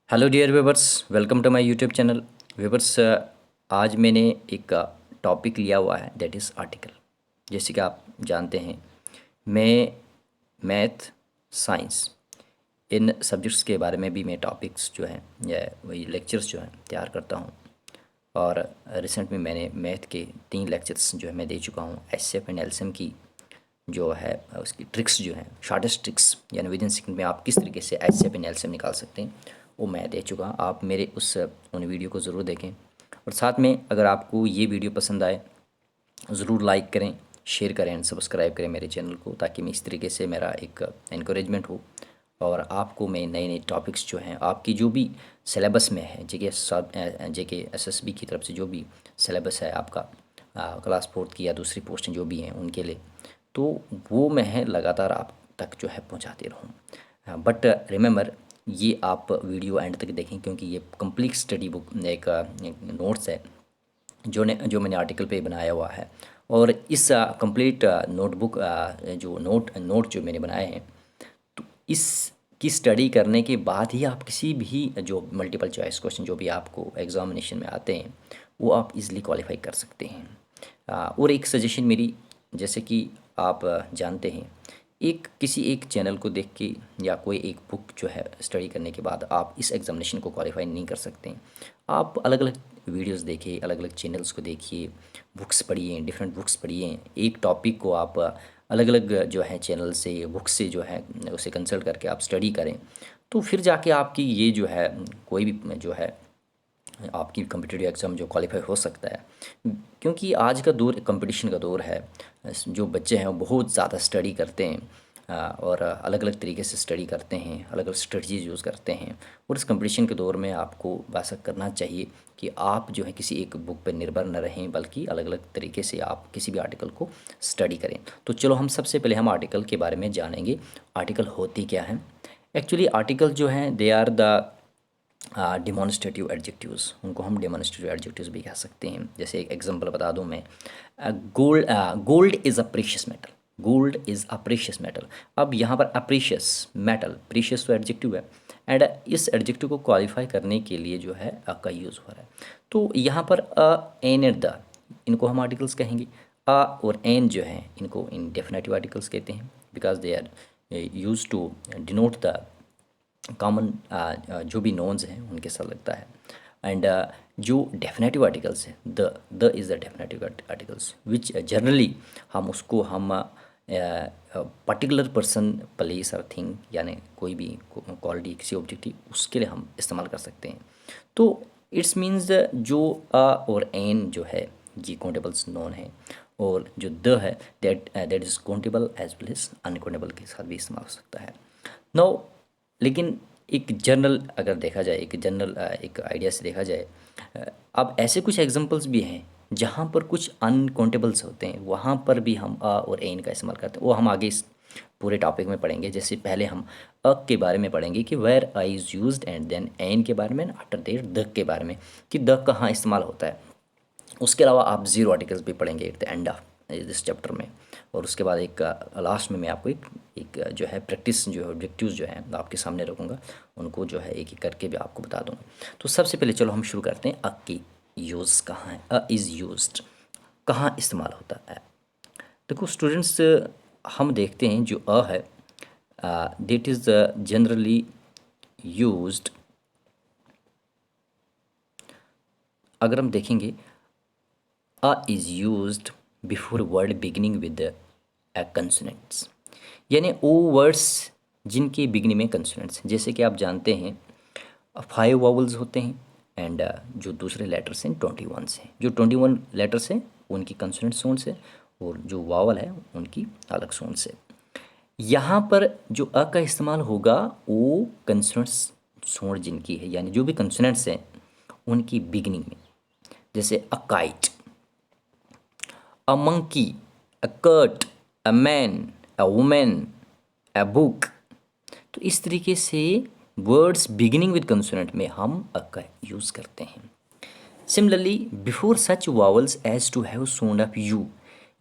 Hello dear viewers, welcome to my YouTube channel. Viewers, आज मैंने एक टॉपिक लिया हुआ है, दैट इज़ आर्टिकल। जैसे कि आप जानते हैं, मैं मैथ, साइंस इन सब्जेक्ट्स के बारे में भी मैं टॉपिक्स जो हैं या वही लेक्चर्स जो हैं तैयार करता हूँ। और रिसेंट में मैंने मैथ के 3 लेक्चर्स जो है मैं दे चुका हूँ। एचसीएफ एंड एलसीएम की जो है उसकी ट्रिक्स जो हैं, शॉर्टेस्ट ट्रिक्स, यानी विद इन सेकंड में आप किस तरीके से एचसीएफ एंड एलसीएम निकाल सकते हैं, वो मैं दे चुका। आप मेरे उन वीडियो को ज़रूर देखें। और साथ में अगर आपको ये वीडियो पसंद आए, ज़रूर लाइक करें, शेयर करें एंड सब्सक्राइब करें मेरे चैनल को, ताकि मैं इस तरीके से मेरा एक इनक्रेजमेंट हो और आपको मैं नए नए टॉपिक्स जो हैं आपकी जो भी सिलेबस में है, जेके एसएसबी की तरफ से जो भी सिलेबस है आपका, क्लास 4 की या दूसरी पोस्टें जो भी हैं उनके लिए, तो वो मैं लगातार आप तक जो है पहुंचाते रहूँ। बट रिमेंबर, ये आप वीडियो एंड तक देखें, क्योंकि ये कंप्लीट स्टडी बुक एक नोट्स है जो मैंने आर्टिकल पे बनाया हुआ है। और इस कंप्लीट नोटबुक जो नोट जो मैंने बनाए हैं, तो इसकी स्टडी करने के बाद ही आप किसी भी जो मल्टीपल चॉइस क्वेश्चन जो भी आपको एग्जामिनेशन में आते हैं, वो आप इजीली क्वालिफाई कर सकते हैं। और एक सजेशन मेरी, जैसे कि आप जानते हैं, किसी एक चैनल को देख के या कोई एक बुक जो है स्टडी करने के बाद आप इस एग्ज़ामिनेशन को क्वालिफाई नहीं कर सकते हैं। आप अलग अलग वीडियोस देखिए, अलग अलग चैनल्स को देखिए, बुक्स पढ़िए, डिफरेंट बुक्स पढ़िए। एक टॉपिक को आप अलग अलग जो है चैनल से, बुक से जो है उसे कंसल्ट करके आप स्टडी करें, तो फिर जाके आपकी ये जो है कोई भी जो है आपकी कम्पिटिटिव एग्ज़ाम जो क्वालिफाई हो सकता है। क्योंकि आज का दौर कंपटीशन का दौर है। जो बच्चे हैं वो बहुत ज़्यादा स्टडी करते हैं, और अलग अलग तरीके से स्टडी करते हैं, अलग अलग स्ट्रेटजीज यूज़ करते हैं। और इस कंपटीशन के दौर में आपको वैसा करना चाहिए कि आप जो है किसी एक बुक पर निर्भर न रहें, बल्कि अलग अलग तरीके से आप किसी भी आर्टिकल को स्टडी करें। तो चलो, हम सबसे पहले हम आर्टिकल के बारे में जानेंगे। आर्टिकल होती क्या है? एक्चुअली आर्टिकल जो हैं, they are the demonstrative adjectives. उनको हम डिमॉन्स्ट्रेटिव एडजेक्टिव्स भी कह सकते हैं। जैसे एक एग्जांपल बता दूं मैं, gold is a precious metal. Gold is a precious metal. अब यहाँ पर अप्रीशियस मेटल, प्रीशियस तो एडजेक्टिव है, एंड इस एडजेक्टिव को क्वालिफाई करने के लिए जो है अ का यूज़ हो रहा है। तो यहाँ पर अ, एन एंड द, इनको हम आर्टिकल्स कहेंगे। अ और एन जो है, इनको इंडेफिनेटिव आर्टिकल्स कहते हैं, because they are use to denote the common जो भी नोन्स हैं उनके साथ लगता है। एंड जो डेफिनेटिव आर्टिकल्स हैं, the is the definitive articles which generally हम पर्टिकुलर पर्सन, प्लेस और थिंग, यानी कोई भी क्वालिटी, किसी ऑब्जेक्टिव, उसके लिए हम इस्तेमाल कर सकते हैं। तो इट्स मीन्स जो अ और एन जो है, ये काउंटेबल्स नोन है। और जो द है, that is countable as well as uncountable के साथ भी इस्तेमाल हो सकता है। नो, लेकिन एक जनरल अगर देखा जाए, एक जनरल एक आइडिया से देखा जाए, अब ऐसे कुछ एग्जांपल्स भी हैं जहाँ पर कुछ अनकाउंटेबल्स होते हैं, वहाँ पर भी हम अ और एन का इस्तेमाल करते हैं। वो हम आगे इस पूरे टॉपिक में पढ़ेंगे। जैसे पहले हम अ के बारे में पढ़ेंगे कि where I is used, and then an के बारे में, आफ्टर देट द के बारे में कि द कहाँ इस्तेमाल होता है। उसके अलावा आप जीरो आर्टिकल्स भी पढ़ेंगे at the end of this chapter में। और उसके बाद एक लास्ट में मैं आपको एक जो है प्रैक्टिस, जो है ऑब्जेक्टिव्स जो हैं आपके सामने रखूँगा, उनको जो है एक एक करके भी आपको बता दूँगा। तो सबसे पहले चलो हम शुरू करते हैं। अ की यूज़ कहाँ है? अ इज़ यूज्ड कहाँ इस्तेमाल होता है? देखो स्टूडेंट्स, हम देखते हैं जो अ है, दैट इज़ जनरली यूज्ड। अगर हम देखेंगे, अ is used before word beginning with A consonants, यानी वो वर्ड्स जिनके बिगिनिंग में कंसोनेंट्स हैं। जैसे कि आप जानते हैं 5 वावल्स होते हैं, एंड जो दूसरे लेटर्स हैं 21 हैं। जो 21 लेटर्स हैं उनकी कंसोनेंट साउंड्स है, और जो वावल है उनकी अलग साउंड्स है। यहाँ पर जो अ का इस्तेमाल होगा वो कंसोनेंट्स साउंड जिनकी है, यानी जो भी कंसोनेंट्स हैं उनकी बिगिनिंग में। जैसे a kite, a monkey, a cat, a man, a woman, a book। तो इस तरीके से वर्ड्स बिगिनिंग विद कंसोनेंट में हम अ का यूज़ करते हैं। Similarly before such vowels as to have sound of U,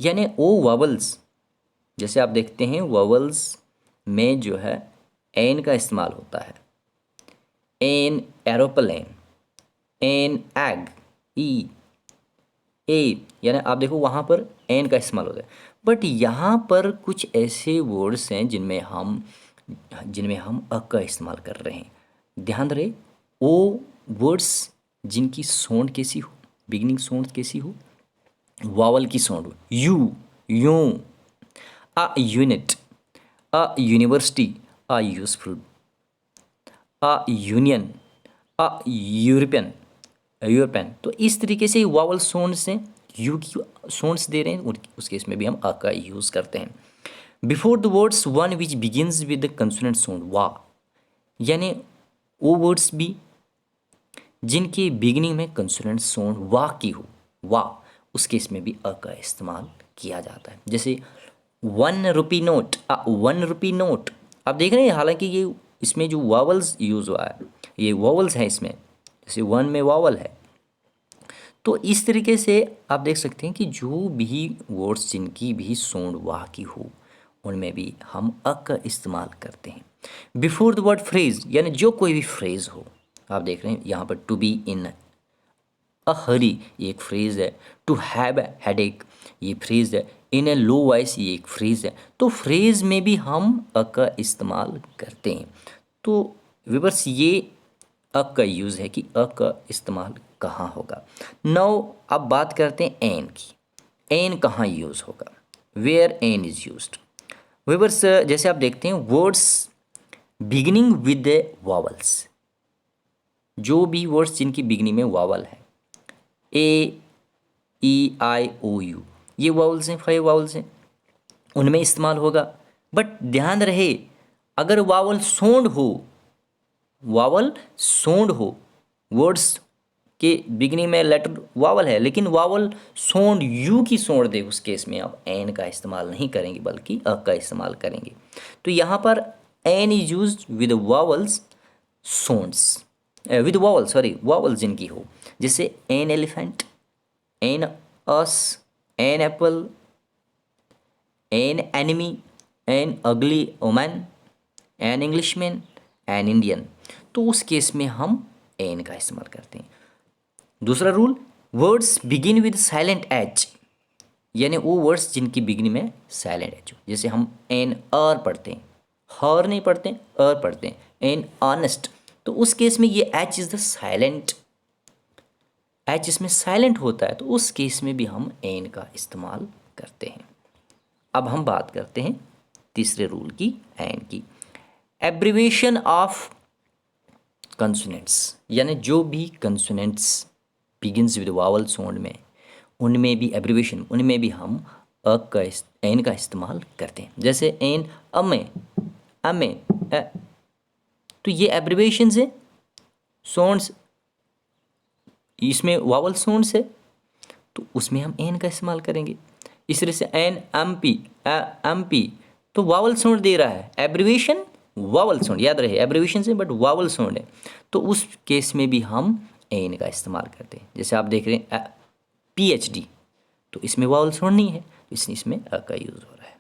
यानी ओ वावल्स, जैसे आप देखते हैं वावल्स में जो है एन का इस्तेमाल होता है। एन एरोप्लेन, एन एग, ई, ए, यानी आप देखो वहाँ पर एन का इस्तेमाल होता है। बट यहाँ पर कुछ ऐसे वर्ड्स हैं जिनमें हम अ का इस्तेमाल कर रहे हैं। ध्यान रहे, वो वर्ड्स जिनकी साउंड कैसी हो, बिगिनिंग साउंड कैसी हो, वावल की साउंड हो, यू, यूं, a unit, a university, a useful, a union, a European, European. तो इस तरीके से वावल साउंड्स हैं, यू की साउंड्स दे रहे हैं, उस केस में भी हम अ का यूज़ करते हैं। Before the words one which begins with the consonant sound वा, यानी वो वर्ड्स भी जिनके बिगिनिंग में कंसोनेंट साउंड वाह की हो, वाह, उस केस में भी अ का इस्तेमाल किया जाता है। जैसे 1 रुपी नोट, 1 रुपी नोट। आप देख रहे हैं हालांकि ये इसमें जो वावल्स यूज़ हुआ है, ये वावल्स हैं इसमें, जैसे 1 में वावल है। तो इस तरीके से आप देख सकते हैं कि जो भी वर्ड्स जिनकी भी साउंड वाह की हो, उनमें भी हम अ का इस्तेमाल करते हैं। बिफोर द वर्ड फ्रेज, यानी जो कोई भी फ्रेज हो, आप देख रहे हैं यहाँ पर टू बी इन अ हरी, ये एक फ्रेज है। टू हैव ए हेडेक, ये फ्रेज है। इन ए लो वॉइस, ये एक फ्रेज है। तो फ्रेज में भी हम अ का इस्तेमाल करते हैं। तो विवर्स, ये अ का यूज़ है कि अ का इस्तेमाल कहाँ होगा। नाउ अब बात करते हैं एन की। एन कहाँ यूज़ होगा, where an is used. Viewers, जैसे आप देखते हैं words beginning with the vowels, जो भी वर्ड्स जिनकी बिगिनिंग में वावल है, ए, ई, आई, ओ, यू, ये वावल्स हैं, 5 वावल्स हैं, उनमें इस्तेमाल होगा। बट ध्यान रहे, अगर वावल साउंड हो, वावल साउंड हो, वर्ड्स के बिगिनिंग में लेटर वावल है लेकिन वावल साउंड यू की साउंड दे, उस केस में आप एन का इस्तेमाल नहीं करेंगे बल्कि अ का इस्तेमाल करेंगे। तो यहाँ पर an is use with vowels sounds, with vowel, sorry, vowel जिनकी हो, जैसे an elephant, an us, an apple, an enemy, an ugly woman, an Englishman, an Indian. तो उस केस में हम एन का इस्तेमाल करते हैं। दूसरा rule, words begin with silent H, यानी वो वर्ड्स जिनकी बिगिनिंग में साइलेंट एच हो, जैसे हम एन आर पढ़ते हैं, हर नहीं पढ़ते हैं, अर पढ़ते हैं, एन ऑनेस्ट। तो उस केस में ये H is the silent, H इसमें साइलेंट होता है, तो उस केस में भी हम एन का इस्तेमाल करते हैं। अब हम बात करते हैं तीसरे रूल की, एन की। एब्रीवेशन ऑफ कंसोनेंट्स, यानी जो भी consonants begins with vowel sound में, उनमें भी एब्रीवेशन, उनमें भी हम अ का एन का इस्तेमाल करते हैं। जैसे एन अमे, अमे, तो ये एब्रीवेशंस है, साउंड्स, इसमें वावल साउंड्स है, तो उसमें हम एन का इस्तेमाल करेंगे। इस तरह से an M P, M P, तो वावल साउंड दे रहा है, एब्रीवेशन वावल साउंड, याद रहे एब्रीवेशन से बट वावल साउंड है, तो उस केस में भी हम एन का इस्तेमाल करते हैं। जैसे आप देख रहे हैं PhD, तो इसमें वावल साउंड नहीं है, तो इसलिए इसमें अ का यूज़ हो रहा है।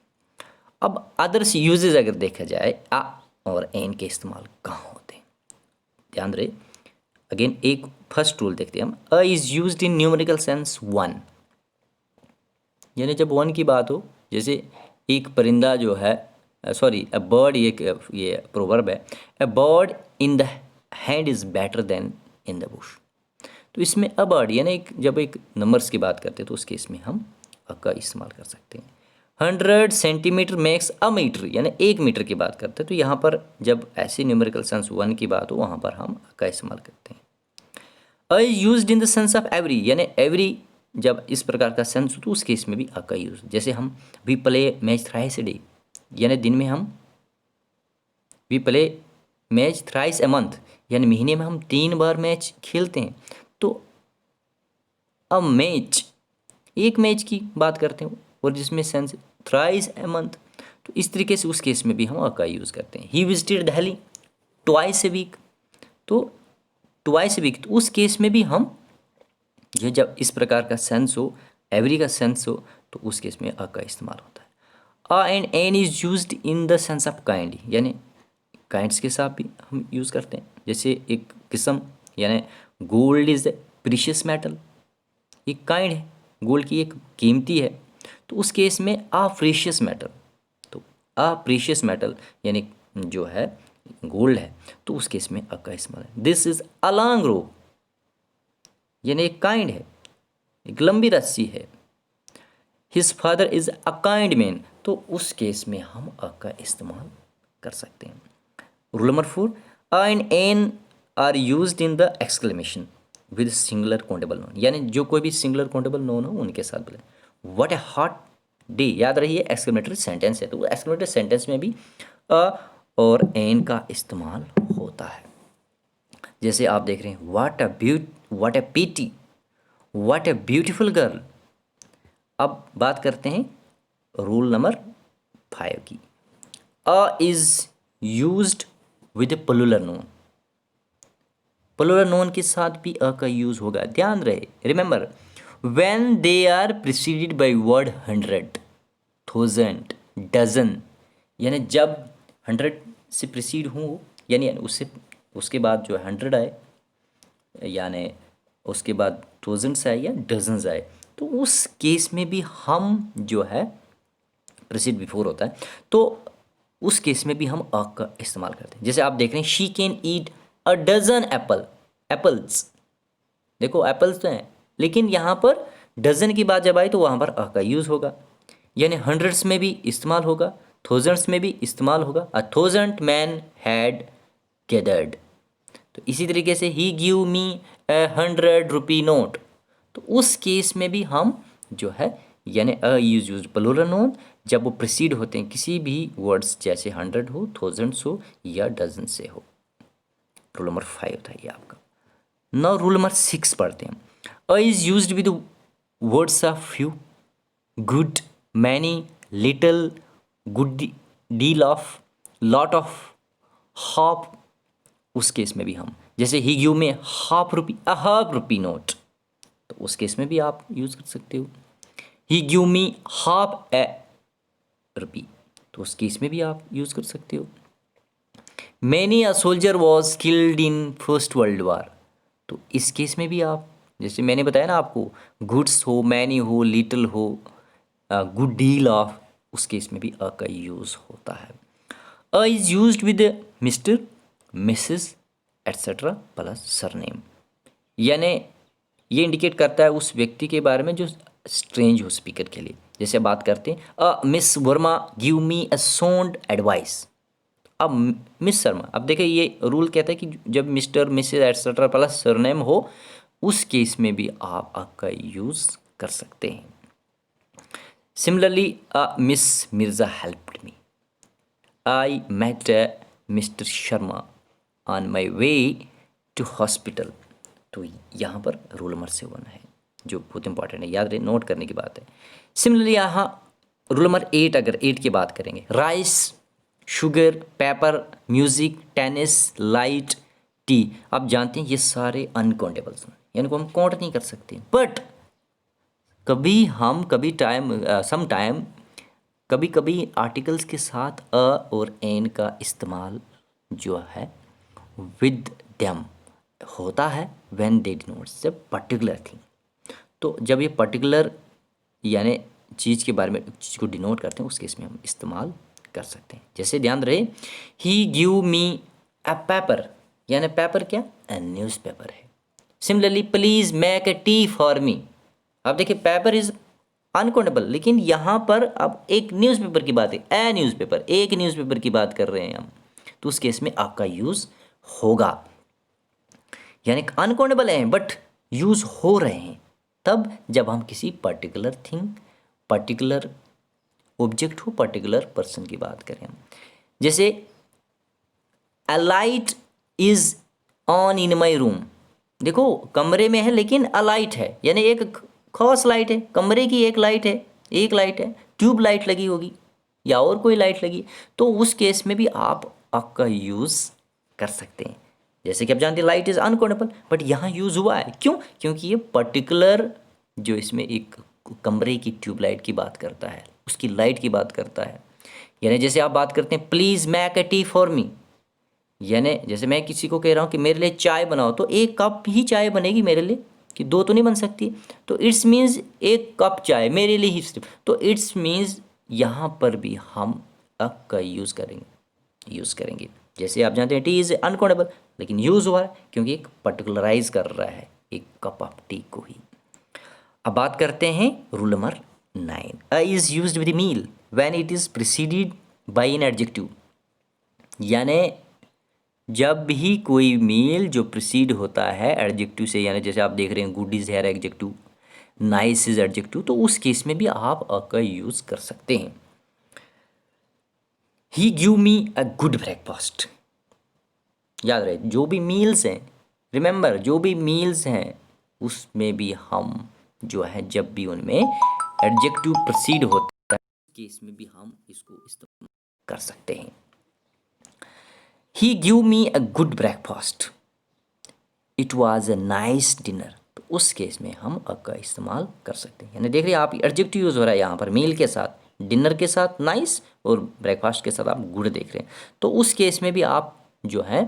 अब अदर्स यूजेज अगर देखा जाए, आ और एन के इस्तेमाल कहाँ होते हैं, ध्यान रहे। अगेन एक फर्स्ट रूल देखते हैं हम, अ is used in numerical sense 1, यानी जब 1 की बात हो, जैसे एक परिंदा जो है, सॉरी अ बर्ड, ये प्रोवर्ब है, a bird in the hand is better then in the Bush. तो इसमें अ बर्ड, यानी जब एक नंबर्स की बात करते हैं तो उसके इसमें हम अ का इस्तेमाल कर सकते हैं। 100 सेंटीमीटर मेक्स अ मीटर, यानी 1 मीटर की बात करते हैं, तो यहाँ पर जब ऐसे न्यूमेरिकल सेंस 1 की बात हो, वहाँ पर हम अ का इस्तेमाल करते हैं। अ used in the sense of every, यानी एवरी जब इस प्रकार का सेंस हो तो उस केस में भी अ का यूज। जैसे हम we play match thrice a day, यानी दिन में हम, we play match thrice a month, यानी महीने में हम 3 बार मैच खेलते हैं। तो अ मैच, एक मैच की बात करते हैं, और जिसमें सेंस थ्राइस ए मंथ, तो इस तरीके से उस केस में भी हम अ का यूज़ करते हैं। He visited Delhi twice a week, तो ट्वाइस ए वीक, तो उस केस में भी हम जो, जब इस प्रकार का सेंस हो, एवरी का सेंस हो, तो उस केस में अ का इस्तेमाल होता है। A and an is used in the sense of kind, यानी काइंड्स के साथ भी हम यूज़ करते हैं। जैसे एक किस्म यानी gold is a precious metal, एक काइंड है, गोल्ड की एक कीमती है। तो उस केस में आ प्रीशियस मेटल, तो आ प्रीशियस मेटल यानी जो है गोल्ड है, तो उस केस में अ का इस्तेमाल है। This is a long rope, यानी एक काइंड है, एक लंबी रस्सी है। His father is a kind man, तो उस केस में हम अ का इस्तेमाल कर सकते हैं। Rule number 4, a and an are used in the exclamation with singular countable noun, यानी जो कोई भी सिंगुलर काउंटेबल नोन हो उनके साथ बोले। व्हाट ए हॉट डे, याद रहिए एक्सक्लेमेटरी सेंटेंस है, तो एक्सक्लेमेटरी सेंटेंस में भी अ और एन का इस्तेमाल होता है। जैसे आप देख रहे हैं, what a pity, what a beautiful girl. अब बात करते हैं रूल नंबर 5 की। A is used with plural noun, plural noun के साथ भी अ का यूज होगा, ध्यान रहे। Remember, when they are preceded by word 100, 1000, dozen, यानी जब 100 से प्रिसीड हो, यानी उससे उसके बाद जो है 100 आए, यानी उसके बाद 1000 आए या डजन्स आए, तो उस केस में भी हम जो है प्रिसीड बिफोर होता है, तो उस केस में भी हम अ का इस्तेमाल करते हैं। जैसे आप देख रहे हैं, she can eat a dozen apples. देखो एप्पल्स तो हैं, लेकिन यहाँ पर डजन की बात जब आई तो वहाँ पर अ का यूज़ होगा, यानी हंड्रेड्स में भी इस्तेमाल होगा, थाउजेंड्स में भी इस्तेमाल होगा। A thousand man had gathered, तो इसी तरीके से ही गिव मी ए 100 रुपी नोट, तो उस केस में भी हम जो है यानी अ यूज प्लूरल नोन जब वो प्रिसीड होते हैं किसी भी वर्ड्स, जैसे 100 हो, थाउजेंड्स हो या डजन से हो। रूल नंबर 5 था ये आपका। नाउ रूल नंबर 6 पढ़ते हैं। अ is used with words of few, good, many, little, good deal of, lot of, half, उस केस में भी हम, जैसे ही गिव में हाफ रुपी नोट, तो उस केस में भी आप यूज कर सकते हो। ही गिव मी हाफ ए रुपी, तो उस केस में भी आप यूज कर सकते हो। Many a soldier was killed in first world war, तो इस केस में भी आप, जैसे मैंने बताया ना आपको, गुड्स हो, मैनी हो, लिटिल हो, गुड डील ऑफ, उस केस में भी अ का यूज होता है। अ is used with mister, Mrs etcetera plus surname, यानी ये इंडिकेट करता है उस व्यक्ति के बारे में जो स्ट्रेंज हो स्पीकर के लिए। जैसे बात करते हैं, a Miss Verma give me a sound advice. अब मिस शर्मा, अब देखिए ये रूल कहता है कि जब Mister, Mrs etcetera plus surname हो, उस केस में भी आप अ का यूज कर सकते हैं। Similarly, Miss Mirza helped me, I met Mister Sharma on my way to hospital, तो यहाँ पर रूल नंबर 7 है जो बहुत इंपॉर्टेंट है, याद रहे, नोट करने की बात है। सिमिलरली यहाँ रूल नंबर 8, अगर 8 की बात करेंगे, rice, sugar, paper, music, tennis, light, T. आप जानते हैं ये सारे अनकाउंटेबल्स हैं, यानी को हम काउंट नहीं कर सकते, बट सम टाइम कभी कभी आर्टिकल्स के साथ अ और एन का इस्तेमाल जो है विद देम होता है when they denotes a particular thing. तो जब ये पर्टिकुलर यानी चीज़ के बारे में, चीज़ को डिनोट करते हैं, उस केस में हम इस्तेमाल कर सकते हैं। जैसे ध्यान रहे, ही गिव मी अ पेपर, यानी पेपर क्या, न्यूज़ पेपर है। Similarly, please make A T for me. अब देखिए पेपर इज अनकाउंटेबल, लेकिन यहाँ पर अब एक न्यूज़पेपर की बात है, ए न्यूज़पेपर, एक न्यूज़पेपर की बात कर रहे हैं हम, तो उस केस में आपका यूज़ होगा, यानी अनकाउंटेबल हैं बट यूज़ हो रहे हैं तब जब हम किसी पर्टिकुलर थिंग, पर्टिकुलर ऑब्जेक्ट हो, पर्टिकुलर पर्सन की बात करें। जैसे a light is on in my room, देखो कमरे में है लेकिन अ लाइट है, यानी एक खास लाइट है, कमरे की एक लाइट है, ट्यूब लाइट लगी होगी या और कोई लाइट लगी, तो उस केस में भी आप आपका यूज़ कर सकते हैं। जैसे कि आप जानते हैं लाइट इज़ अनकाउंटेबल, बट यहाँ यूज़ हुआ है, क्यों, क्योंकि ये पर्टिकुलर जो इसमें एक कमरे की ट्यूबलाइट की बात करता है, उसकी लाइट की बात करता है। यानी जैसे आप बात करते हैं, please make A T for me, यानी जैसे मैं किसी को कह रहा हूँ कि मेरे लिए चाय बनाओ, तो एक कप ही चाय बनेगी मेरे लिए, कि दो तो नहीं बन सकती। तो इट्स मीन्स एक कप चाय मेरे लिए ही सिर्फ। तो इट्स मीन्स यहाँ पर भी हम अ का यूज़ करेंगे। जैसे आप जानते हैं टी इज़ अनकाउंटेबल, लेकिन यूज़ हुआ है क्योंकि एक पर्टिकुलराइज कर रहा है एक कप ऑफ टी को ही। अब बात करते हैं rule number 9। A is used with meal when it is preceded by an adjective. यानी जब भी कोई मील जो प्रिसीड होता है एडजेक्टिव से, यानी जैसे आप देख रहे हैं गुड इज़ है एडजेक्टिव, नाइस इज एडजेक्टिव, तो उस केस में भी आप अ का यूज़ कर सकते हैं। He give me a good breakfast. याद रहे जो भी मील्स हैं, रिमेंबर जो भी मील्स हैं उसमें भी हम जो है जब भी उनमें एडजेक्टिव प्रोसीड होता है केस में भी हम इसको इस्तेमाल कर सकते हैं। He give me a good breakfast, it was a nice dinner. तो उस केस में हम अ का इस्तेमाल कर सकते हैं। यानी देख रहे हैं आप एडजेक्टिव यूज़ हो रहा है यहाँ पर मील के साथ, डिनर के साथ नाइस, और ब्रेकफास्ट के साथ आप गुड देख रहे हैं। तो उस केस में भी आप जो है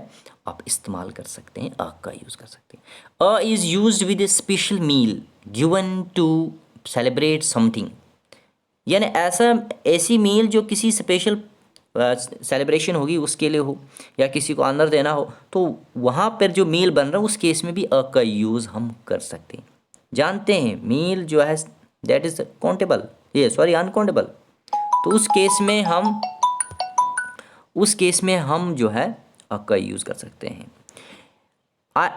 आप इस्तेमाल कर सकते हैं, अ का यूज़ कर सकते हैं। Uh is used with a special meal given to celebrate something. यानी ऐसी मील जो किसी स्पेशल सेलिब्रेशन होगी उसके लिए हो, या किसी को ऑनर देना हो, तो वहाँ पर जो मील बन रहा है उस केस में भी अ का यूज़ हम कर सकते हैं। जानते हैं मील जो है दैट इज़ काउंटेबल, ये सॉरी अनकाउंटेबल। तो उस केस में हम जो है अ का यूज़ कर सकते हैं।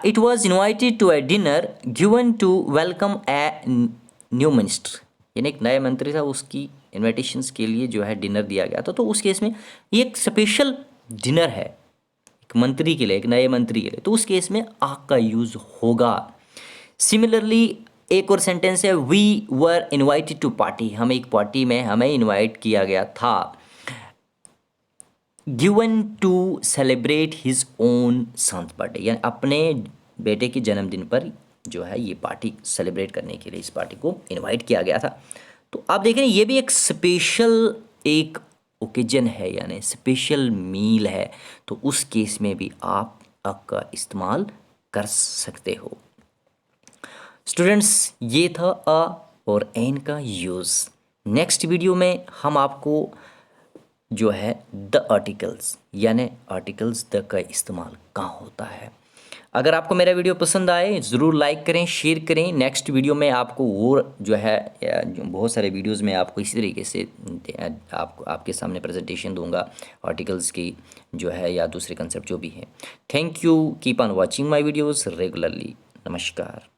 It was invited to a dinner given to welcome a new minister. यानी एक नया मंत्री था, उसकी इन्विटेशंस के लिए जो है डिनर दिया गया था। तो उस केस में ये एक स्पेशल डिनर है एक मंत्री के लिए, एक नए मंत्री के लिए, तो उस केस में आ का यूज़ होगा। सिमिलरली एक और सेंटेंस है we were invited to party. हम एक पार्टी में हमें इन्वाइट किया गया था। Given to celebrate his own son's birthday, यानी अपने बेटे के जन्मदिन पर जो है ये पार्टी सेलिब्रेट करने के लिए इस पार्टी को इनवाइट किया गया था। तो आप देख रहे हैं ये भी एक स्पेशल एक ओकेजन है, यानी स्पेशल मील है। तो उस केस में भी आप अ का इस्तेमाल कर सकते हो। स्टूडेंट्स ये था अ और एन का यूज़। नेक्स्ट वीडियो में हम आपको जो है द आर्टिकल्स, यानी आर्टिकल्स द का इस्तेमाल कहाँ होता है। अगर आपको मेरा वीडियो पसंद आए ज़रूर लाइक करें, शेयर करें। नेक्स्ट वीडियो में आपको और जो है बहुत सारे वीडियोस में आपको इसी तरीके से आपको आपके सामने प्रेजेंटेशन दूंगा आर्टिकल्स की जो है या दूसरे कंसेप्ट जो भी हैं। Thank you, keep on watching my videos regularly. नमस्कार।